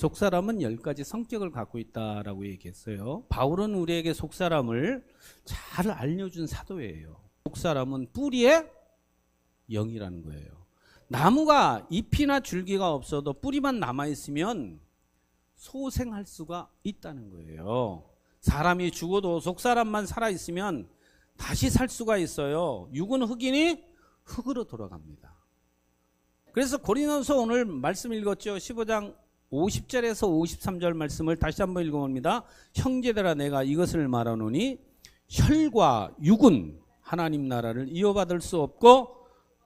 속사람은 10가지 성격을 갖고 있다라고 얘기했어요. 바울은 우리에게 속사람을 잘 알려준 사도예요. 속사람은 뿌리에 영이라는 거예요. 나무가 잎이나 줄기가 없어도 뿌리만 남아있으면 소생할 수가 있다는 거예요. 사람이 죽어도 속사람만 살아있으면 다시 살 수가 있어요. 육은 흙이니 흙으로 돌아갑니다. 그래서 고린도서 오늘 말씀 읽었죠. 15장 50절에서 53절 말씀을 다시 한번 읽어봅니다. 형제들아 내가 이것을 말하노니 혈과 육은 하나님 나라를 이어받을 수 없고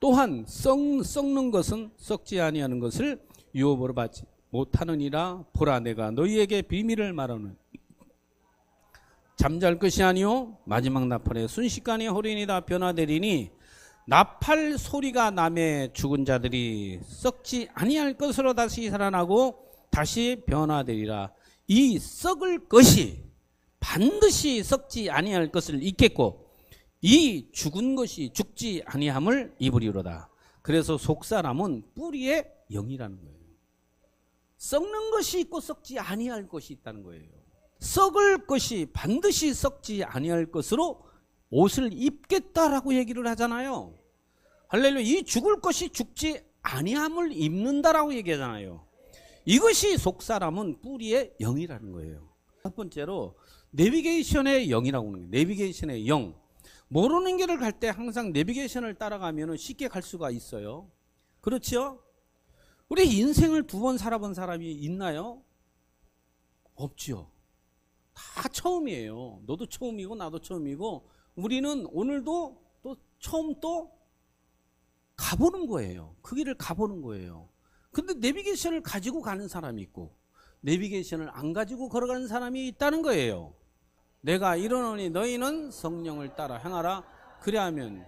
또한 썩는 것은 썩지 아니하는 것을 유업으로 받지 못하느니라. 보라 내가 너희에게 비밀을 말하노니 잠잘 것이 아니요 마지막 나팔에 순식간에 호련이 다 변화되리니 나팔 소리가 나매 죽은 자들이 썩지 아니할 것으로 다시 살아나고 다시 변화되리라. 이 썩을 것이 반드시 썩지 아니할 것을 잊겠고 이 죽은 것이 죽지 아니함을 입으리로다. 그래서 속사람은 뿌리의 영이라는 거예요. 썩는 것이 있고 썩지 아니할 것이 있다는 거예요. 썩을 것이 반드시 썩지 아니할 것으로 옷을 입겠다라고 얘기를 하잖아요. 할렐루야. 이 죽을 것이 죽지 아니함을 입는다라고 얘기하잖아요. 이것이 속사람은 뿌리의 영이라는 거예요. 첫 번째로 내비게이션의 영이라고 하는 거예요. 내비게이션의 영. 모르는 길을 갈 때 항상 내비게이션을 따라가면 쉽게 갈 수가 있어요. 그렇죠? 우리 인생을 2번 살아본 사람이 있나요? 없지요. 다 처음이에요. 너도 처음이고 나도 처음이고 우리는 오늘도 또 처음 또 가보는 거예요. 그 길을 가보는 거예요. 근데 내비게이션을 가지고 가는 사람이 있고 내비게이션을 안 가지고 걸어가는 사람이 있다는 거예요. 내가 이르노니 너희는 성령을 따라 행하라. 그리하면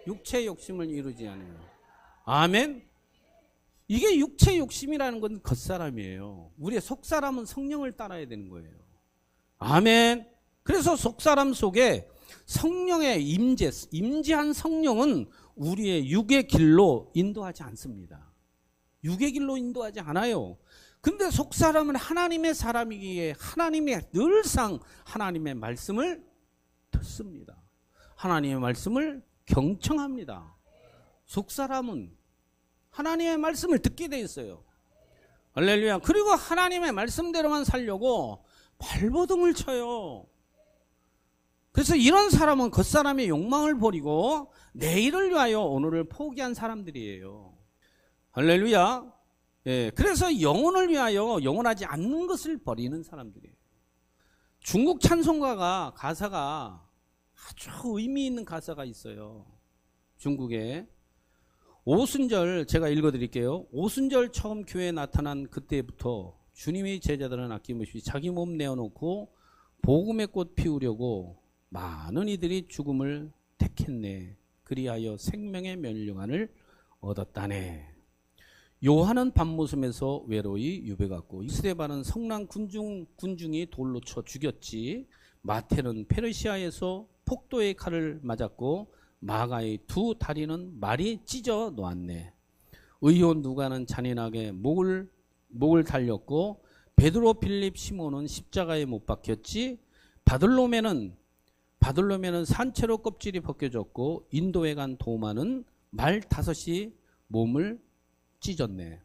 육체의 욕심을 이루지 않으며. 아멘. 이게 육체의 욕심이라는 건 겉사람이에요. 우리의 속사람은 성령을 따라야 되는 거예요. 아멘. 그래서 속사람 속에 성령의 임재한 성령은 우리의 육의 길로 인도하지 않습니다. 육의 길로 인도하지 않아요. 근데 속사람은 하나님의 사람이기에 하나님의 늘상 하나님의 말씀을 듣습니다. 하나님의 말씀을 경청합니다. 속사람은 하나님의 말씀을 듣게 돼 있어요. 할렐루야. 그리고 하나님의 말씀대로만 살려고 발버둥을 쳐요. 그래서 이런 사람은 겉사람의 욕망을 버리고 내일을 위하여 오늘을 포기한 사람들이에요. 할렐루야. 예, 그래서 영혼을 위하여 영원하지 않는 것을 버리는 사람들이에요. 중국 찬송가가 가사가 아주 의미 있는 가사가 있어요. 중국에 오순절 제가 읽어드릴게요. 오순절 처음 교회에 나타난 그때부터 주님의 제자들은 아낌없이 자기 몸 내어놓고 복음의 꽃 피우려고 많은 이들이 죽음을 택했네. 그리하여 생명의 멸류관을 얻었다네. 요한은 밤모섬에서 외로이 유배갔고 스데반은 성난 군중이 돌로 쳐 죽였지. 마태는 페르시아에서 폭도의 칼을 맞았고 마가의 2 다리는 말이 찢어 놓았네. 의혼 누가는 잔인하게 목을 달렸고 베드로 빌립 시몬은 십자가에 못 박혔지. 바들로메는 산채로 껍질이 벗겨졌고 인도에 간 도마는 말 5이 몸을 찢었네.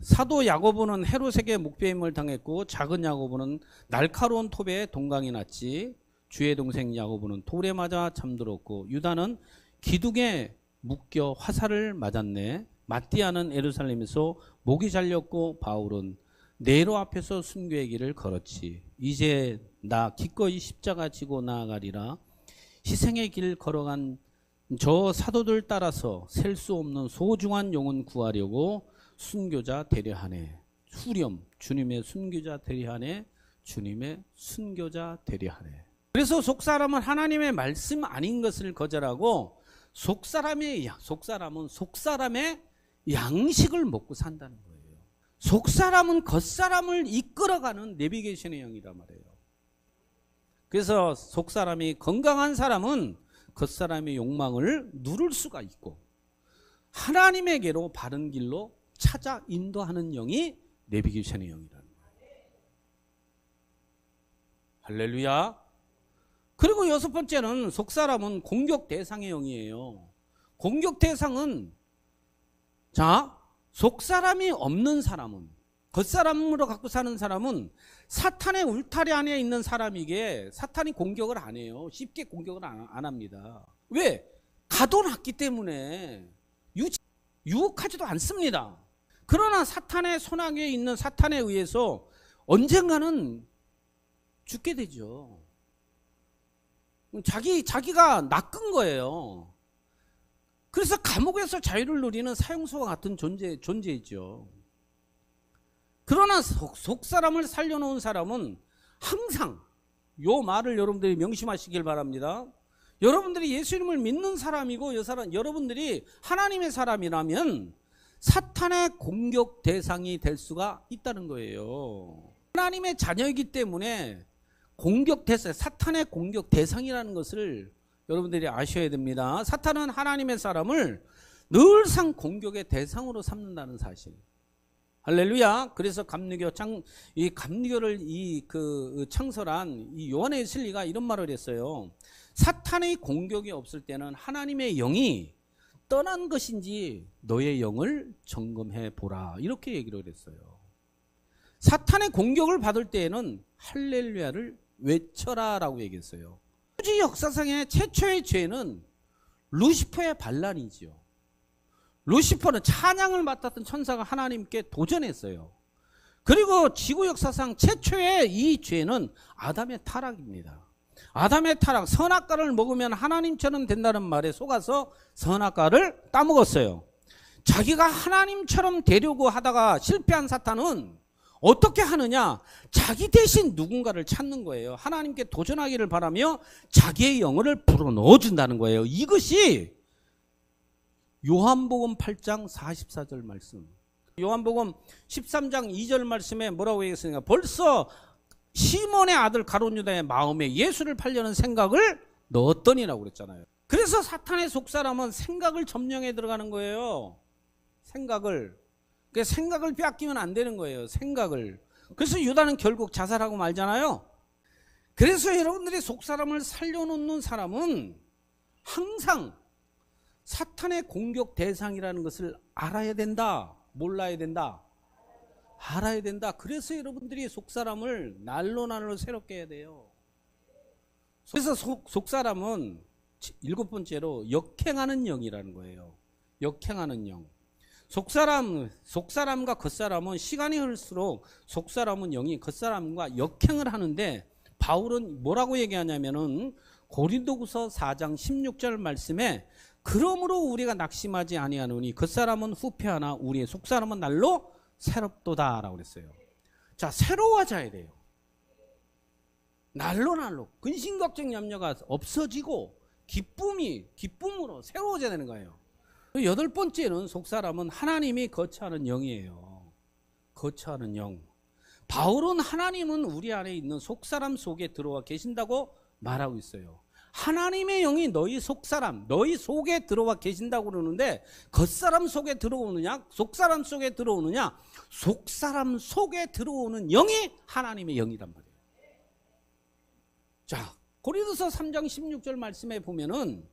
사도 야고보는 헤롯에게 목배임을 당했고 작은 야고보는 날카로운 톱에 동강이 났지. 주의 동생 야고보는 돌에 맞아 잠들었고 유다는 기둥에 묶여 화살을 맞았네. 마띠아는 예루살렘에서 목이 잘렸고 바울은 네로 앞에서 순교의 길을 걸었지. 이제 나 기꺼이 십자가 지고 나아가리라. 희생의 길 걸어간 저 사도들 따라서 셀 수 없는 소중한 영혼 구하려고 순교자 되려 하네. 후렴 주님의 순교자 되려 하네. 주님의 순교자 되려 하네. 그래서 속사람은 하나님의 말씀 아닌 것을 거절하고 속사람은 속사람의 양식을 먹고 산다는 거예요. 속사람은 겉사람을 이끌어가는 내비게이션의 영이란 말이에요. 그래서 속사람이 건강한 사람은 겉사람의 욕망을 누를 수가 있고 하나님에게로 바른 길로 찾아 인도하는 영이 내비게이션의 영이라는 거예요. 할렐루야. 그리고 여섯 번째는 속사람은 공격 대상의 영이에요. 공격 대상은, 자, 속사람이 없는 사람은, 겉사람으로 갖고 사는 사람은 사탄의 울타리 안에 있는 사람이기에 사탄이 공격을 안 해요. 쉽게 공격을 안 합니다. 왜? 가둬놨기 때문에 유혹하지도 않습니다. 그러나 사탄의 손아귀에 있는 사탄에 의해서 언젠가는 죽게 되죠. 자기가 낚은 거예요. 그래서 감옥에서 자유를 누리는 사형수와 같은 존재이죠. 그러나 속사람을 살려놓은 사람은 항상, 요 말을 여러분들이 명심하시길 바랍니다. 여러분들이 예수님을 믿는 사람이고 여러분들이 하나님의 사람이라면 사탄의 공격 대상이 될 수가 있다는 거예요. 하나님의 자녀이기 때문에 사탄의 공격 대상이라는 것을 여러분들이 아셔야 됩니다. 사탄은 하나님의 사람을 늘상 공격의 대상으로 삼는다는 사실. 할렐루야. 그래서 이 감리교를 창설한 이 요한의 웨슬리가 이런 말을 했어요. 사탄의 공격이 없을 때는 하나님의 영이 떠난 것인지 너의 영을 점검해 보라. 이렇게 얘기를 했어요. 사탄의 공격을 받을 때에는 할렐루야를 외쳐라 라고 얘기했어요. 우주 역사상의 최초의 죄는 루시퍼의 반란이지요. 루시퍼는 찬양을 맡았던 천사가 하나님께 도전했어요. 그리고 지구 역사상 최초의 이 죄는 아담의 타락입니다. 아담의 타락, 선악과를 먹으면 하나님처럼 된다는 말에 속아서 선악과를 따먹었어요. 자기가 하나님처럼 되려고 하다가 실패한 사탄은 어떻게 하느냐? 자기 대신 누군가를 찾는 거예요. 하나님께 도전하기를 바라며 자기의 영혼을 불어넣어준다는 거예요. 이것이 요한복음 8장 44절 말씀. 요한복음 13장 2절 말씀에 뭐라고 얘기했습니까? 벌써 시몬의 아들 가룟 유다의 마음에 예수를 팔려는 생각을 넣었더니라고 그랬잖아요. 그래서 사탄의 속사람은 생각을 점령해 들어가는 거예요. 생각을 빼앗기면 안 되는 거예요. 생각을. 그래서 유다는 결국 자살하고 말잖아요. 그래서 여러분들이 속사람을 살려놓는 사람은 항상 사탄의 공격 대상이라는 것을 알아야 된다. 몰라야 된다. 알아야 된다. 그래서 여러분들이 속사람을 날로 새롭게 해야 돼요. 그래서 속사람은 일곱 번째로 역행하는 영이라는 거예요. 역행하는 영. 속사람과 겉사람은 시간이 흐를수록 속사람은 영이 겉사람과 역행을 하는데 바울은 뭐라고 얘기하냐면은 고린도후서 4장 16절 말씀에 그러므로 우리가 낙심하지 아니하노니 겉사람은 후패하나 우리의 속사람은 날로 새롭도다라고 그랬어요. 자, 새로워져야 돼요. 날로 근심 걱정 염려가 없어지고 기쁨으로 새로워져야 되는 거예요. 여덟 번째는 속사람은 하나님이 거처하는 영이에요. 거처하는 영. 바울은 하나님은 우리 안에 있는 속사람 속에 들어와 계신다고 말하고 있어요. 하나님의 영이 너희 속사람, 너희 속에 들어와 계신다고 그러는데 겉사람 속에 들어오느냐, 속사람 속에 들어오느냐, 속사람 속에 들어오는 영이 하나님의 영이란 말이에요. 자, 고린도서 3장 16절 말씀에 보면은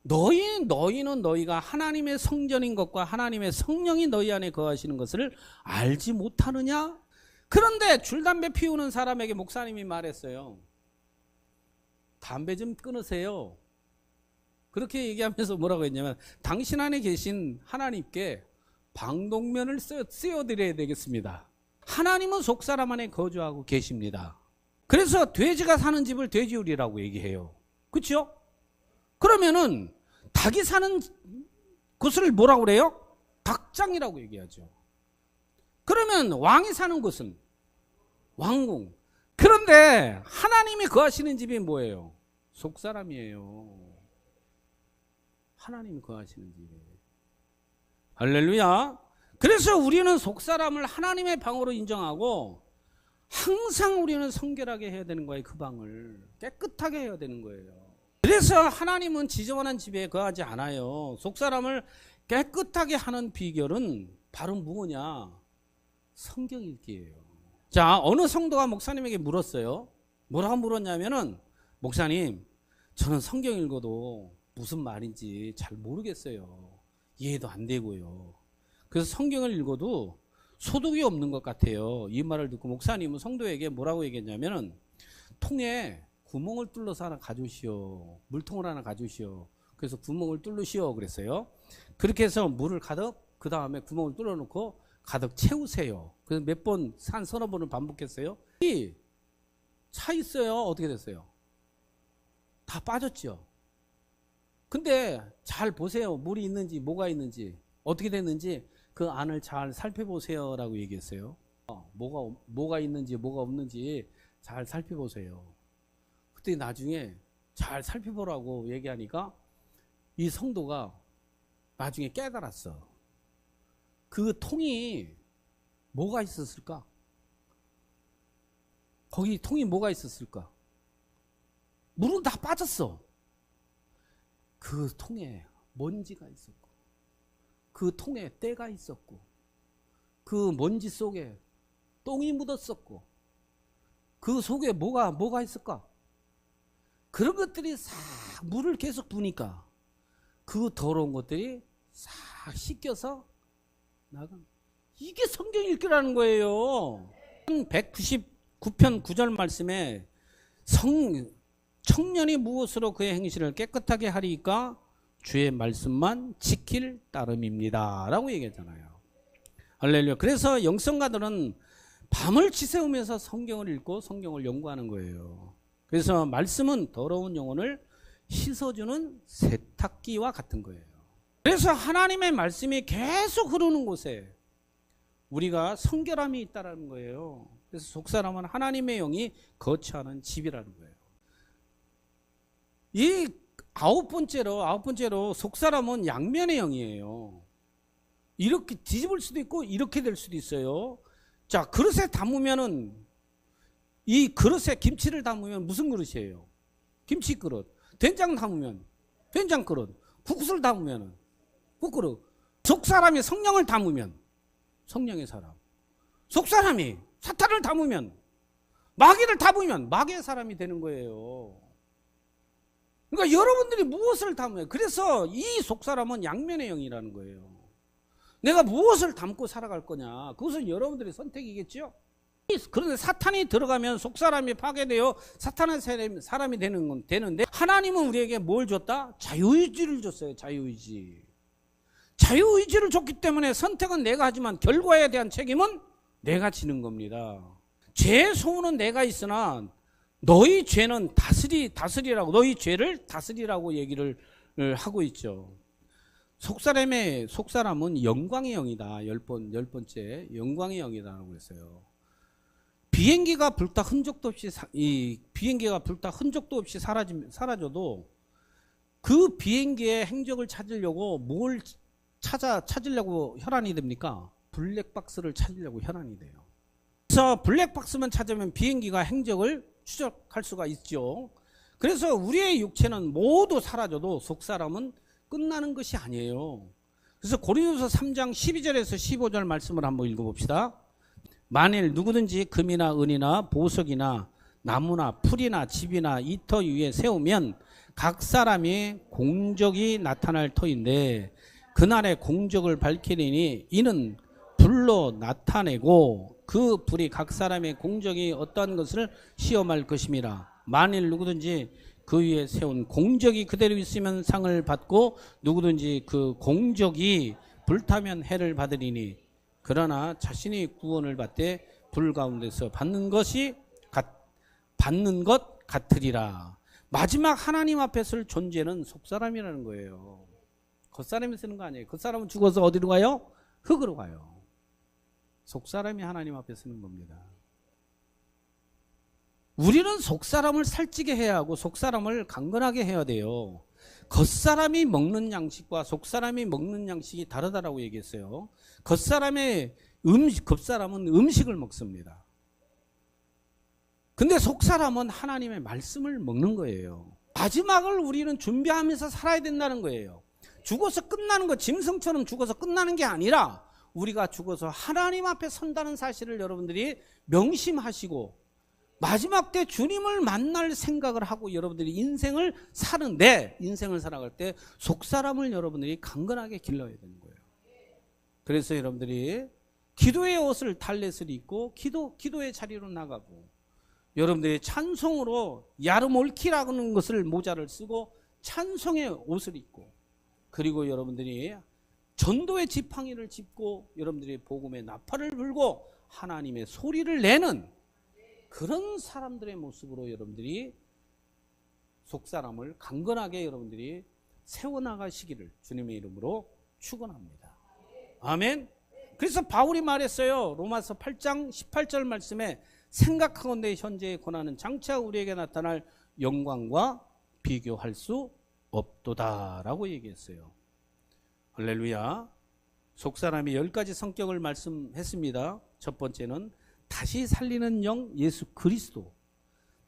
너희는 너희가 하나님의 성전인 것과 하나님의 성령이 너희 안에 거하시는 것을 알지 못하느냐? 그런데 줄담배 피우는 사람에게 목사님이 말했어요. 담배 좀 끊으세요. 그렇게 얘기하면서 뭐라고 했냐면 당신 안에 계신 하나님께 방독면을 씌워드려야 되겠습니다. 하나님은 속사람 안에 거주하고 계십니다. 그래서 돼지가 사는 집을 돼지우리라고 얘기해요. 그렇죠? 그러면은 닭이 사는 곳을 뭐라고 그래요? 닭장이라고 얘기하죠. 그러면 왕이 사는 곳은 왕궁. 그런데 하나님이 거하시는 집이 뭐예요? 속사람이에요. 하나님이 거하시는 집이에요. 할렐루야. 그래서 우리는 속사람을 하나님의 방으로 인정하고 항상 우리는 성결하게 해야 되는 거예요. 그 방을 깨끗하게 해야 되는 거예요. 그래서 하나님은 지저분한 집에 거하지 않아요. 속사람을 깨끗하게 하는 비결은 바로 뭐냐? 성경 읽기예요. 자, 어느 성도가 목사님에게 물었어요. 뭐라고 물었냐면은, 목사님, 저는 성경 읽어도 무슨 말인지 잘 모르겠어요. 이해도 안 되고요. 그래서 성경을 읽어도 소득이 없는 것 같아요. 이 말을 듣고 목사님은 성도에게 뭐라고 얘기했냐면은, 통에 구멍을 뚫러서 하나 가져오시오. 물통을 하나 가져오시오. 그래서 구멍을 뚫으시오 그랬어요. 그렇게 해서 물을 가득, 그 다음에 구멍을 뚫어놓고 가득 채우세요. 그래서 몇 번, 한 서너 번을 반복했어요. 이 차 있어요. 어떻게 됐어요? 다 빠졌죠. 근데 잘 보세요. 물이 있는지 뭐가 있는지 어떻게 됐는지 그 안을 잘 살펴보세요 라고 얘기했어요. 뭐가 있는지 뭐가 없는지 잘 살펴보세요. 그때 나중에 잘 살펴보라고 얘기하니까 이 성도가 나중에 깨달았어. 그 통이 뭐가 있었을까? 거기 통이 뭐가 있었을까? 물은 다 빠졌어. 그 통에 먼지가 있었고, 그 통에 때가 있었고, 그 먼지 속에 똥이 묻었었고, 그 속에 뭐가 있을까? 그런 것들이 싹 물을 계속 부니까 그 더러운 것들이 싹 씻겨서 나간. 이게 성경 읽기라는 거예요. 199편 9절 말씀에 청년이 무엇으로 그의 행실을 깨끗하게 하리까? 주의 말씀만 지킬 따름입니다 라고 얘기했잖아요. 할렐루야. 그래서 영성가들은 밤을 지새우면서 성경을 읽고 성경을 연구하는 거예요. 그래서 말씀은 더러운 영혼을 씻어주는 세탁기와 같은 거예요. 그래서 하나님의 말씀이 계속 흐르는 곳에 우리가 성결함이 있다는 거예요. 그래서 속사람은 하나님의 영이 거처하는 집이라는 거예요. 이 아홉 번째로 속사람은 양면의 영이에요. 이렇게 뒤집을 수도 있고 이렇게 될 수도 있어요. 자, 그릇에 담으면은 이 그릇에 김치를 담으면 무슨 그릇이에요? 김치 그릇. 된장 담으면 된장 그릇. 국수를 담으면 국그릇. 속사람이 성령을 담으면 성령의 사람. 속사람이 사탄을 담으면 마귀를 담으면 마귀의 사람이 되는 거예요. 그러니까 여러분들이 무엇을 담아요? 그래서 이 속사람은 양면의 영이라는 거예요. 내가 무엇을 담고 살아갈 거냐? 그것은 여러분들의 선택이겠죠? 그런데 사탄이 들어가면 속사람이 파괴되어 사탄의 사람이 되는데 하나님은 우리에게 뭘 줬다? 자유의지를 줬어요. 자유의지. 자유의지를 줬기 때문에 선택은 내가 하지만 결과에 대한 책임은 내가 지는 겁니다. 죄의 소원은 내가 있으나 너희 죄는 다스리라고, 너희 죄를 다스리라고 얘기를 하고 있죠. 속사람은 영광의 영이다. 열 번째 영광의 영이다라고 그랬어요. 비행기가 불타 흔적도 없이 사라져도 그 비행기의 행적을 찾으려고 뭘 찾으려고 혈안이 됩니까? 블랙박스를 찾으려고 혈안이 돼요. 그래서 블랙박스만 찾으면 비행기가 행적을 추적할 수가 있죠. 그래서 우리의 육체는 모두 사라져도 속사람은 끝나는 것이 아니에요. 그래서 고린도서 3장 12절에서 15절 말씀을 한번 읽어봅시다. 만일 누구든지 금이나 은이나 보석이나 나무나 풀이나 집이나 이 터 위에 세우면 각 사람이 공적이 나타날 터인데 그날의 공적을 밝히리니 이는 불로 나타내고 그 불이 각 사람의 공적이 어떠한 것을 시험할 것임이라. 만일 누구든지 그 위에 세운 공적이 그대로 있으면 상을 받고 누구든지 그 공적이 불타면 해를 받으리니 그러나 자신이 구원을 받되 불 가운데서 받는 것 같으리라. 마지막 하나님 앞에 설 존재는 속사람이라는 거예요. 겉사람이 쓰는 거 아니에요. 겉사람은 죽어서 어디로 가요? 흙으로 가요. 속사람이 하나님 앞에 쓰는 겁니다. 우리는 속사람을 살찌게 해야 하고 속사람을 강건하게 해야 돼요. 겉사람이 먹는 양식과 속사람이 먹는 양식이 다르다라고 얘기했어요. 겉사람은 음식을 먹습니다. 근데 속사람은 하나님의 말씀을 먹는 거예요. 마지막을 우리는 준비하면서 살아야 된다는 거예요. 죽어서 끝나는 거, 짐승처럼 죽어서 끝나는 게 아니라 우리가 죽어서 하나님 앞에 선다는 사실을 여러분들이 명심하시고 마지막 때 주님을 만날 생각을 하고 여러분들이 인생을 살아갈 때 속사람을 여러분들이 강건하게 길러야 되는 거예요. 그래서 여러분들이 기도의 옷을 달렛을 입고 기도의 자리로 나가고 여러분들이 찬송으로 야르몰키라고 하는 것을 모자를 쓰고 찬송의 옷을 입고 그리고 여러분들이 전도의 지팡이를 짚고 여러분들이 복음의 나팔을 불고 하나님의 소리를 내는 그런 사람들의 모습으로 여러분들이 속사람을 강건하게 여러분들이 세워나가시기를 주님의 이름으로 축원합니다. 아멘. 그래서 바울이 말했어요. 로마서 8장 18절 말씀에 생각하건대 현재의 고난은 장차 우리에게 나타날 영광과 비교할 수 없도다라고 얘기했어요. 할렐루야. 속사람이 10가지 성격을 말씀했습니다. 첫 번째는 다시 살리는 영 예수 그리스도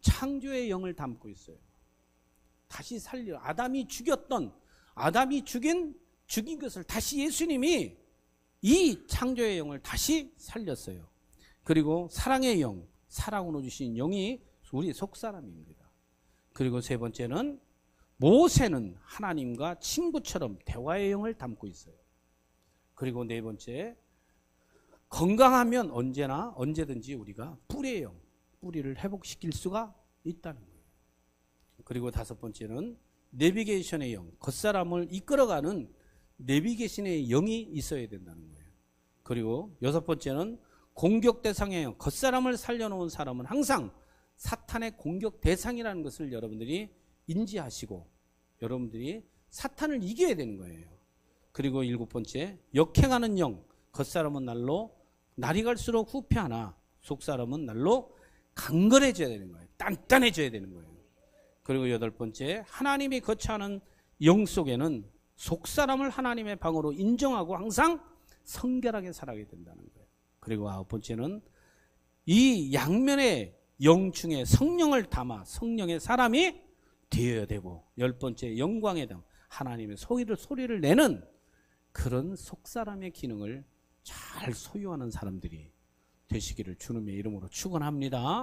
창조의 영을 담고 있어요. 다시 살려 아담이 죽인 것을 다시 예수님이 이 창조의 영을 다시 살렸어요. 그리고 사랑의 영, 사랑으로 주신 영이 우리 속사람입니다. 그리고 세 번째는 모세는 하나님과 친구처럼 대화의 영을 담고 있어요. 그리고 네 번째, 건강하면 언제든지 우리가 뿌리의 영, 뿌리를 회복시킬 수가 있다는 거예요. 그리고 다섯 번째는 내비게이션의 영, 겉사람을 이끌어가는 내비게이션의 영이 있어야 된다는 거예요. 그리고 여섯 번째는 공격 대상의 영, 겉사람을 살려놓은 사람은 항상 사탄의 공격 대상이라는 것을 여러분들이 인지하시고 여러분들이 사탄을 이겨야 되는 거예요. 그리고 일곱 번째, 역행하는 영, 겉사람은 날이 갈수록 후퇴하나 속사람은 날로 강건해져야 되는 거예요. 단단해져야 되는 거예요. 그리고 여덟 번째, 하나님이 거처하는 영 속에는 속사람을 하나님의 방으로 인정하고 항상 성결하게 살아야 된다는 거예요. 그리고 아홉 번째는 이 양면의 영 중에 성령을 담아 성령의 사람이 되어야 되고, 열 번째, 영광의 당, 하나님의 소리를 내는 그런 속사람의 기능을 잘 소유하는 사람들이 되시기를 주님의 이름으로 축원합니다.